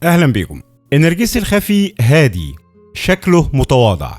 أهلا بيكم. النرجسي الخفي هادي، شكله متواضع،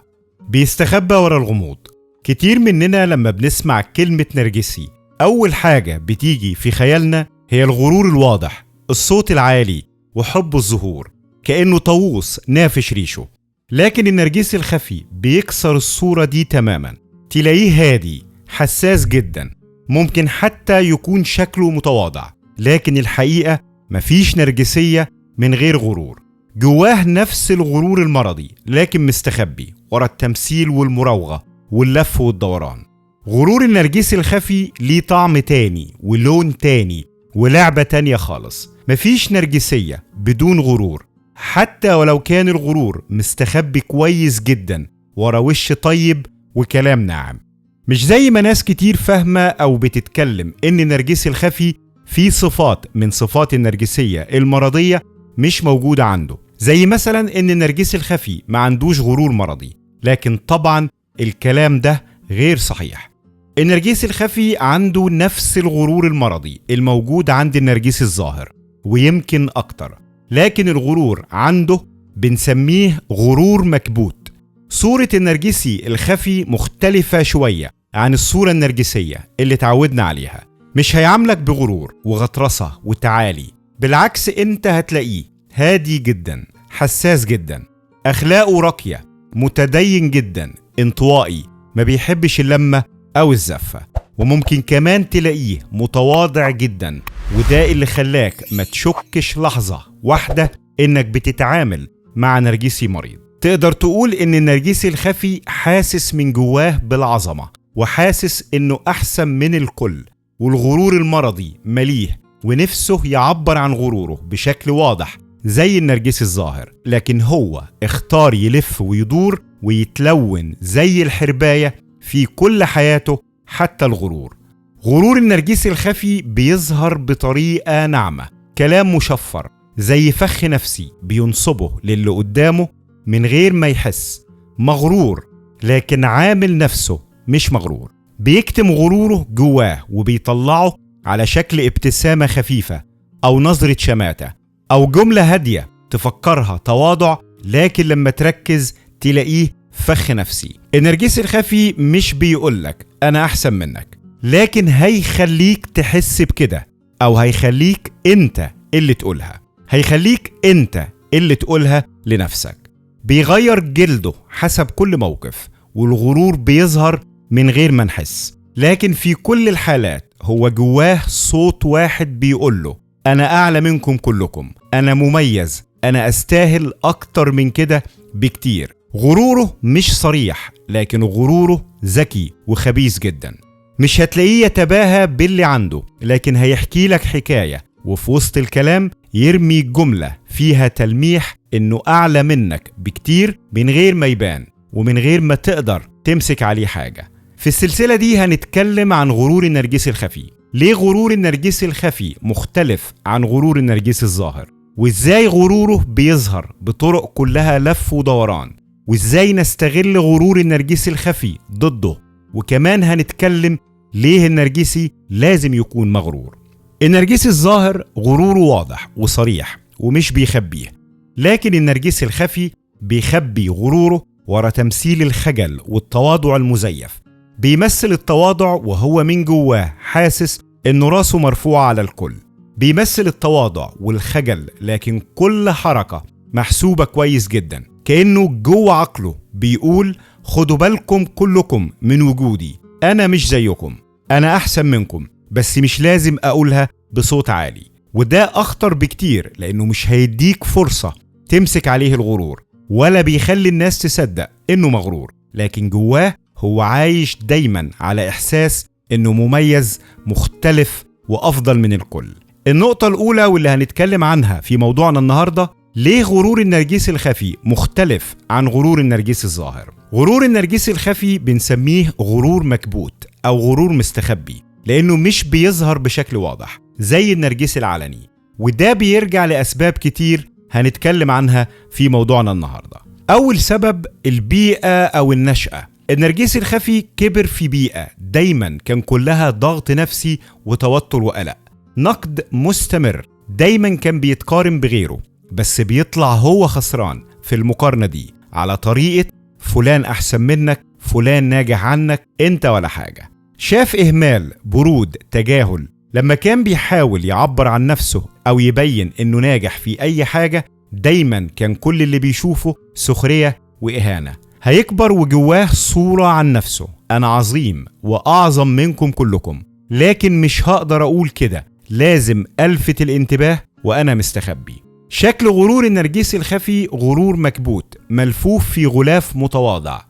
بيستخبى ورا الغموض. كتير مننا لما بنسمع كلمة نرجسي أول حاجة بتيجي في خيالنا هي الغرور الواضح، الصوت العالي وحب الظهور، كأنه طاووس نافش ريشه. لكن النرجسي الخفي بيكسر الصورة دي تماما. تلاقيه هادي، حساس جدا، ممكن حتى يكون شكله متواضع، لكن الحقيقة مفيش نرجسية من غير غرور. جواه نفس الغرور المرضي، لكن مستخبي ورا التمثيل والمراوغة واللف والدوران. غرور النرجسي الخفي ليه طعم تاني ولون تاني ولعبة تانية خالص. مفيش نرجسية بدون غرور، حتى ولو كان الغرور مستخبي كويس جدا ورا وش طيب وكلام ناعم. مش زي ما ناس كتير فاهمة أو بتتكلم إن النرجسي الخفي فيه صفات من صفات النرجسية المرضية مش موجودة عنده، زي مثلا إن النرجسي الخفي ما عندوش غرور مرضي. لكن طبعا الكلام ده غير صحيح. النرجسي الخفي عنده نفس الغرور المرضي الموجود عند النرجسي الظاهر ويمكن أكتر، لكن الغرور عنده بنسميه غرور مكبوت. صورة النرجسي الخفي مختلفة شوية عن الصورة النرجسية اللي تعودنا عليها. مش هيعاملك بغرور وغطرسة وتعالي، بالعكس انت هتلاقيه هادي جدا، حساس جدا، أخلاقه راقية، متدين جدا، انطوائي، ما بيحبش اللمة أو الزفة. وممكن كمان تلاقيه متواضع جدا، وده اللي خلاك ما تشكش لحظة واحدة إنك بتتعامل مع نرجسي مريض. تقدر تقول إن النرجسي الخفي حاسس من جواه بالعظمة، وحاسس إنه أحسن من الكل، والغرور المرضي مليه ونفسه يعبر عن غروره بشكل واضح زي النرجسي الظاهر، لكن هو اختار يلف ويدور ويتلون زي الحرباية في كل حياته حتى الغرور. غرور النرجسي الخفي بيظهر بطريقة ناعمة، كلام مشفر زي فخ نفسي بينصبه للي قدامه من غير ما يحس. مغرور لكن عامل نفسه مش مغرور. بيكتم غروره جواه وبيطلعه على شكل ابتسامة خفيفة أو نظرة شماتة أو جملة هادية تفكرها تواضع، لكن لما تركز تلاقيه فخ نفسي. النرجسي الخفي مش بيقولك أنا أحسن منك، لكن هيخليك تحس بكده، أو هيخليك أنت اللي تقولها، هيخليك أنت اللي تقولها لنفسك. بيغير جلده حسب كل موقف، والغرور بيظهر من غير ما نحس. لكن في كل الحالات هو جواه صوت واحد بيقوله أنا أعلى منكم كلكم، أنا مميز، أنا أستاهل أكتر من كده بكتير. غروره مش صريح، لكن غروره ذكي وخبيث جدا. مش هتلاقيه يتباهى باللي عنده، لكن هيحكي لك حكاية وفي وسط الكلام يرمي جملة فيها تلميح إنه أعلى منك بكتير من غير ما يبان ومن غير ما تقدر تمسك عليه حاجة. في السلسلة دي هنتكلم عن غرور النرجسي الخفي، ليه غرور النرجسي الخفي مختلف عن غرور النرجسي الظاهر، وإزاي غروره بيظهر بطرق كلها لف ودوران، وإزاي نستغل غرور النرجسي الخفي ضده. وكمان هنتكلم ليه النرجسي لازم يكون مغرور. النرجسي الظاهر غروره واضح وصريح ومش بيخبيه، لكن النرجسي الخفي بيخبي غروره ورا تمثيل الخجل والتواضع المزيف. بيمثل التواضع وهو من جواه حاسس إنه راسه مرفوعة على الكل. بيمثل التواضع والخجل، لكن كل حركة محسوبة كويس جدا، كأنه جوه عقله بيقول خدوا بالكم كلكم من وجودي، أنا مش زيكم، أنا أحسن منكم، بس مش لازم أقولها بصوت عالي. وده أخطر بكتير، لأنه مش هيديك فرصة تمسك عليه الغرور، ولا بيخلي الناس تصدق إنه مغرور، لكن جواه هو عايش دايما على إحساس إنه مميز، مختلف، وأفضل من الكل. النقطة الأولى واللي هنتكلم عنها في موضوعنا النهاردة، ليه غرور النرجسي الخفي مختلف عن غرور النرجسي الظاهر. غرور النرجسي الخفي بنسميه غرور مكبوت أو غرور مستخبي، لأنه مش بيظهر بشكل واضح زي النرجسي العلني، وده بيرجع لأسباب كتير هنتكلم عنها في موضوعنا النهاردة. أول سبب البيئة أو النشأة. النرجسي الخفي كبر في بيئة دايما كان كلها ضغط نفسي وتوتر وقلق، نقد مستمر، دايما كان بيتقارن بغيره، بس بيطلع هو خسران في المقارنة دي على طريقة فلان أحسن منك، فلان ناجح عنك، انت ولا حاجة. شاف إهمال، برود، تجاهل لما كان بيحاول يعبر عن نفسه أو يبين إنه ناجح في أي حاجة. دايما كان كل اللي بيشوفه سخرية وإهانة. هيكبر وجواه صورة عن نفسه: أنا عظيم وأعظم منكم كلكم، لكن مش هقدر أقول كده، لازم ألفت الانتباه وأنا مستخبي. شكل غرور النرجسي الخفي غرور مكبوت ملفوف في غلاف متواضع.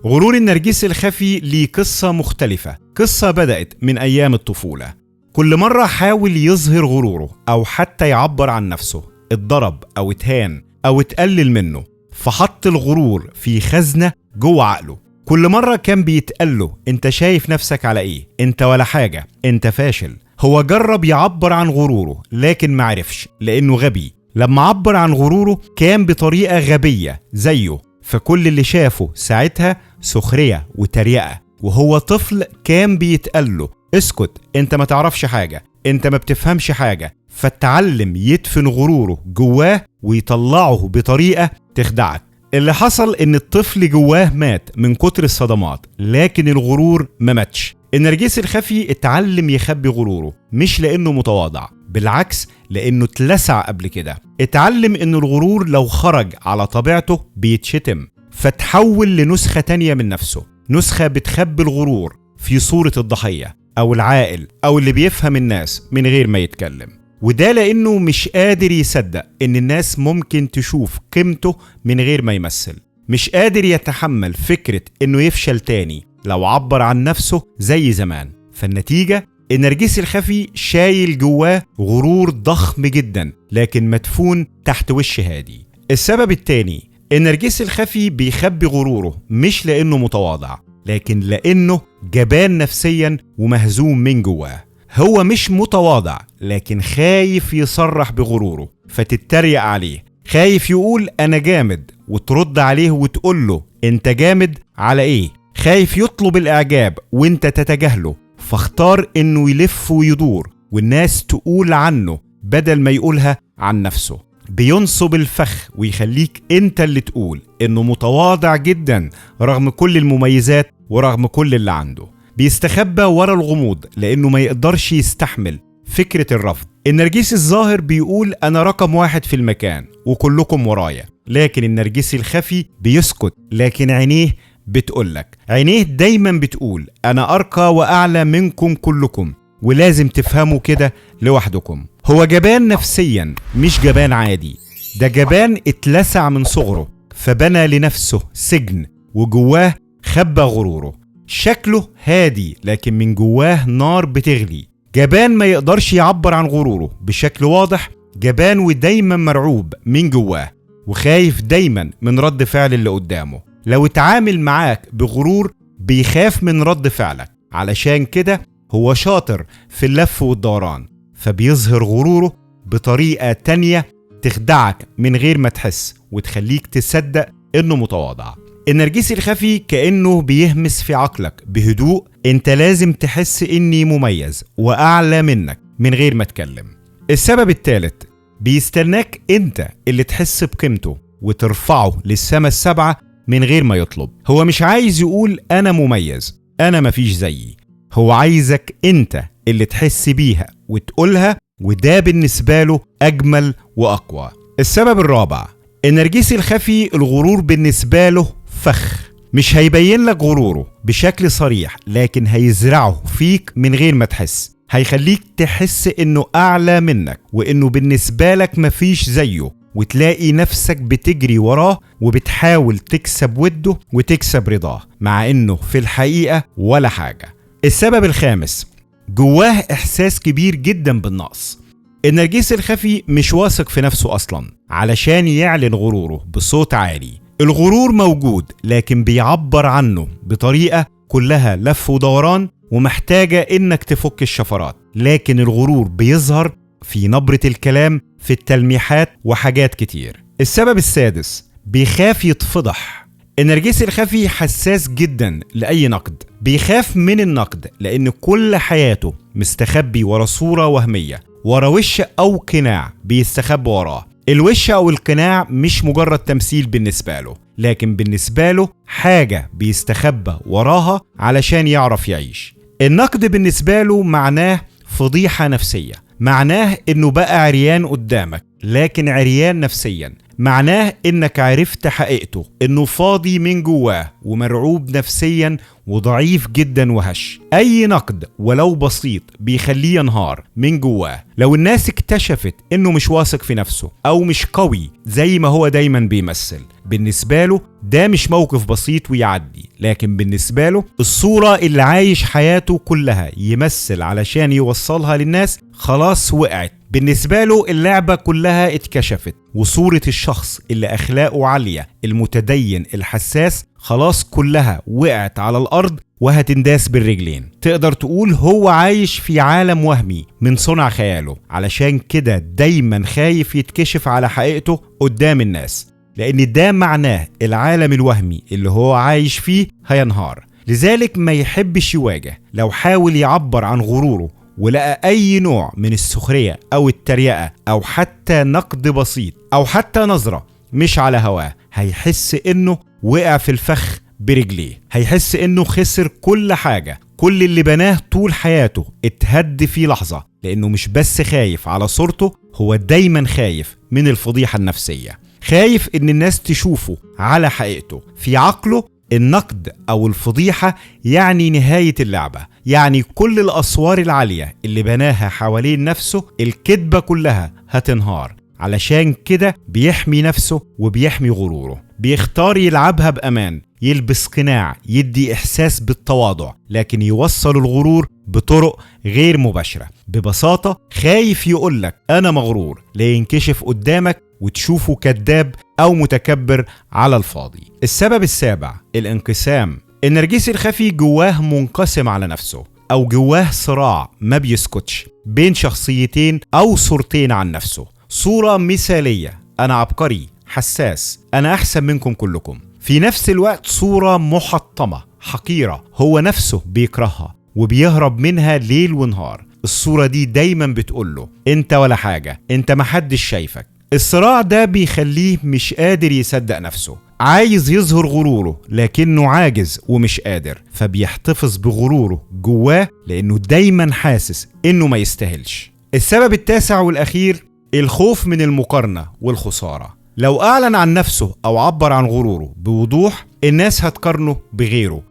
غرور النرجسي الخفي ليه قصة مختلفة، قصة بدأت من أيام الطفولة. كل مرة حاول يظهر غروره أو حتى يعبر عن نفسه اتضرب أو اتهان أو اتقلل منه، فحط الغرور في خزنة جوه عقله. كل مرة كان بيتقاله: انت شايف نفسك على ايه؟ انت ولا حاجة، انت فاشل. هو جرب يعبر عن غروره لكن معرفش لأنه غبي. لما عبر عن غروره كان بطريقة غبية زيه، فكل اللي شافه ساعتها سخرية وتريقة. وهو طفل كان بيتقاله: اسكت، انت ما تعرفش حاجة، انت ما بتفهمش حاجة. فتعلم يدفن غروره جواه ويطلعه بطريقة تخدعك. اللي حصل ان الطفل جواه مات من كتر الصدمات، لكن الغرور ما ماتش. النرجسي الخفي اتعلم يخبي غروره، مش لانه متواضع، بالعكس لانه اتلسع قبل كده. اتعلم ان الغرور لو خرج على طبيعته بيتشتم، فتحول لنسخة تانية من نفسه، نسخة بتخبي الغرور في صورة الضحية او العاقل او اللي بيفهم الناس من غير ما يتكلم. وده لأنه مش قادر يصدق إن الناس ممكن تشوف قيمته من غير ما يمثل. مش قادر يتحمل فكرة إنه يفشل تاني لو عبر عن نفسه زي زمان. فالنتيجة النرجسي الخفي شايل جواه غرور ضخم جدا لكن مدفون تحت وش هادي. السبب التاني: النرجسي الخفي بيخبي غروره مش لأنه متواضع، لكن لأنه جبان نفسيا ومهزوم من جواه. هو مش متواضع لكن خايف يصرح بغروره فتتريق عليه، خايف يقول أنا جامد وترد عليه وتقول له أنت جامد على إيه، خايف يطلب الإعجاب وأنت تتجاهله، فاختار إنه يلف ويدور والناس تقول عنه بدل ما يقولها عن نفسه. بينصب الفخ ويخليك أنت اللي تقول إنه متواضع جدا رغم كل المميزات ورغم كل اللي عنده. بيستخبى ورا الغموض لأنه ما يقدرش يستحمل فكرة الرفض. النرجسي الظاهر بيقول أنا رقم 1 في المكان وكلكم ورايا، لكن النرجسي الخفي بيسكت لكن عينيه بتقولك، عينيه دايما بتقول أنا أرقى وأعلى منكم كلكم ولازم تفهموا كده لوحدكم. هو جبان نفسيا مش جبان عادي، ده جبان اتلسع من صغره فبنى لنفسه سجن وجواه خبى غروره. شكله هادي لكن من جواه نار بتغلي. جبان ما يقدرش يعبر عن غروره بشكل واضح، جبان ودايما مرعوب من جواه وخايف دايما من رد فعل اللي قدامه. لو اتعامل معاك بغرور بيخاف من رد فعلك، علشان كده هو شاطر في اللف والدوران، فبيظهر غروره بطريقة تانية تخدعك من غير ما تحس وتخليك تصدق انه متواضع. النرجسي الخفي كأنه بيهمس في عقلك بهدوء انت لازم تحس اني مميز واعلى منك من غير ما تكلم. السبب الثالث: بيستناك انت اللي تحس بقيمته وترفعه للسما السبعة من غير ما يطلب. هو مش عايز يقول انا مميز، انا مفيش زيي، هو عايزك انت اللي تحس بيها وتقولها، وده بالنسبة له اجمل واقوى. السبب الرابع: النرجسي الخفي الغرور بالنسبة له فخ. مش هيبين لك غروره بشكل صريح لكن هيزرعه فيك من غير ما تحس. هيخليك تحس انه اعلى منك وانه بالنسبة لك مفيش زيه، وتلاقي نفسك بتجري وراه وبتحاول تكسب وده وتكسب رضاه مع انه في الحقيقة ولا حاجة. السبب الخامس: جواه احساس كبير جدا بالنقص. النرجسي الخفي مش واثق في نفسه اصلا علشان يعلن غروره بصوت عالي. الغرور موجود لكن بيعبر عنه بطريقة كلها لف ودوران ومحتاجة انك تفك الشفرات. لكن الغرور بيظهر في نبرة الكلام، في التلميحات وحاجات كتير. السبب السادس: بيخاف يتفضح. النرجسي الخفي حساس جدا لأي نقد، بيخاف من النقد لأن كل حياته مستخبي ورا صورة وهمية، ورا وش أو قناع بيستخبى وراه. الوش أو القناع مش مجرد تمثيل بالنسبة له، لكن بالنسبة له حاجة بيستخبى وراها علشان يعرف يعيش. النقد بالنسبة له معناه فضيحة نفسية، معناه إنه بقى عريان قدامك لكن عريان نفسيا، معناه إنك عرفت حقيقته، إنه فاضي من جواه ومرعوب نفسيا وضعيف جدا وهش. أي نقد ولو بسيط بيخليه ينهار من جواه. لو الناس اكتشفت إنه مش واثق في نفسه أو مش قوي زي ما هو دايما بيمثل، بالنسبة له ده مش موقف بسيط ويعدي، لكن بالنسبة له الصورة اللي عايش حياته كلها يمثل علشان يوصلها للناس خلاص وقعت. بالنسبة له اللعبة كلها اتكشفت، وصورة الشخص اللي أخلاقه عالية المتدين الحساس خلاص كلها وقعت على الأرض وهتنداس بالرجلين. تقدر تقول هو عايش في عالم وهمي من صنع خياله، علشان كده دايما خايف يتكشف على حقيقته قدام الناس، لأن ده معناه العالم الوهمي اللي هو عايش فيه هينهار. لذلك ما يحبش يواجه. لو حاول يعبر عن غروره ولقى أي نوع من السخرية أو التريقة أو حتى نقد بسيط أو حتى نظرة مش على هواه، هيحس إنه وقع في الفخ برجليه، هيحس إنه خسر كل حاجة، كل اللي بناه طول حياته اتهد في لحظة، لأنه مش بس خايف على صورته، هو دايما خايف من الفضيحة النفسية، خايف إن الناس تشوفه على حقيقته. في عقله النقد أو الفضيحة يعني نهاية اللعبة، يعني كل الأسوار العالية اللي بناها حوالين نفسه الكذبة كلها هتنهار. علشان كده بيحمي نفسه وبيحمي غروره، بيختار يلعبها بأمان، يلبس قناع يدي إحساس بالتواضع لكن يوصل الغرور بطرق غير مباشرة. ببساطة خايف يقولك أنا مغرور لينكشف قدامك وتشوفه كذاب أو متكبر على الفاضي. السبب السابع الانقسام. النرجسي الخفي جواه منقسم على نفسه، أو جواه صراع ما بيسكتش بين شخصيتين أو صورتين عن نفسه. صورة مثالية، أنا عبقري حساس، أنا أحسن منكم كلكم. في نفس الوقت صورة محطمة حقيرة هو نفسه بيكرهها وبيهرب منها ليل ونهار. الصورة دي دايما بتقوله أنت ولا حاجة، أنت محدش شايفك. الصراع ده بيخليه مش قادر يصدق نفسه، عايز يظهر غروره لكنه عاجز ومش قادر، فبيحتفظ بغروره جواه لأنه دايما حاسس إنه ما يستاهلش. السبب التاسع والأخير الخوف من المقارنة والخسارة. لو أعلن عن نفسه أو عبر عن غروره بوضوح الناس هتقارنه بغيره،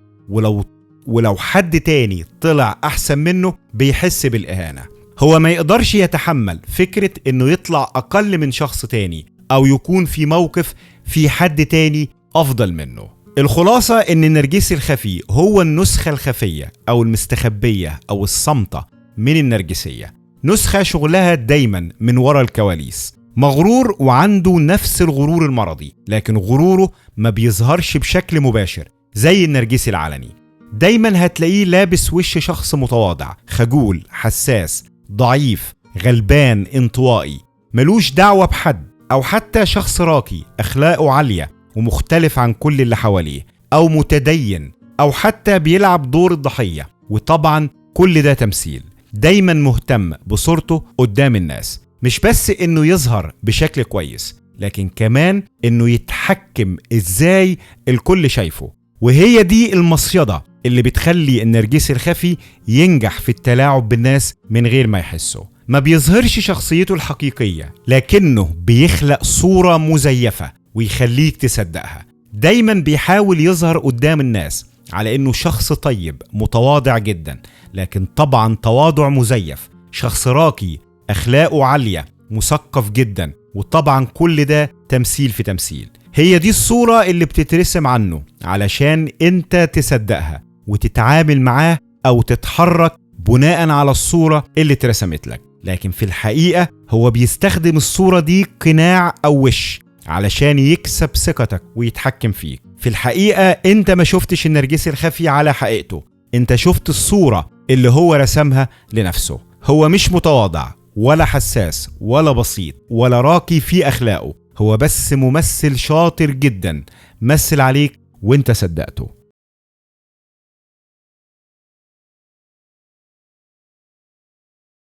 ولو حد تاني طلع أحسن منه بيحس بالإهانة. هو ما يقدرش يتحمل فكرة إنه يطلع أقل من شخص تاني أو يكون في موقف في حد تاني أفضل منه. الخلاصة إن النرجسي الخفي هو النسخة الخفية أو المستخبية أو الصامتة من النرجسية، نسخة شغلها دايما من وراء الكواليس، مغرور وعنده نفس الغرور المرضي، لكن غروره ما بيظهرش بشكل مباشر زي النرجسي العلني. دايما هتلاقيه لابس وش شخص متواضع، خجول، حساس، ضعيف، غلبان، انطوائي، ملوش دعوة بحد، أو حتى شخص راقي أخلاقه عالية ومختلف عن كل اللي حواليه، أو متدين، أو حتى بيلعب دور الضحية. وطبعا كل ده تمثيل. دايما مهتم بصورته قدام الناس، مش بس إنه يظهر بشكل كويس، لكن كمان إنه يتحكم إزاي الكل شايفه. وهي دي المصيدة اللي بتخلي النرجسي الخفي ينجح في التلاعب بالناس من غير ما يحسوا. ما بيظهرش شخصيته الحقيقية، لكنه بيخلق صورة مزيفة ويخليك تصدقها. دايما بيحاول يظهر قدام الناس على إنه شخص طيب متواضع جدا، لكن طبعا تواضع مزيف، شخص راقي أخلاقه عالية مثقف جدا، وطبعا كل ده تمثيل في تمثيل. هي دي الصورة اللي بتترسم عنه علشان انت تصدقها وتتعامل معاه او تتحرك بناء على الصورة اللي اترسمت لك. لكن في الحقيقة هو بيستخدم الصورة دي قناع او وش علشان يكسب ثقتك ويتحكم فيك. في الحقيقة انت ما شفتش النرجسي الخفي على حقيقته، انت شفت الصورة اللي هو رسمها لنفسه. هو مش متواضع ولا حساس ولا بسيط ولا راقي في أخلاقه، هو بس ممثل شاطر جدا مثل عليك وانت صدقته.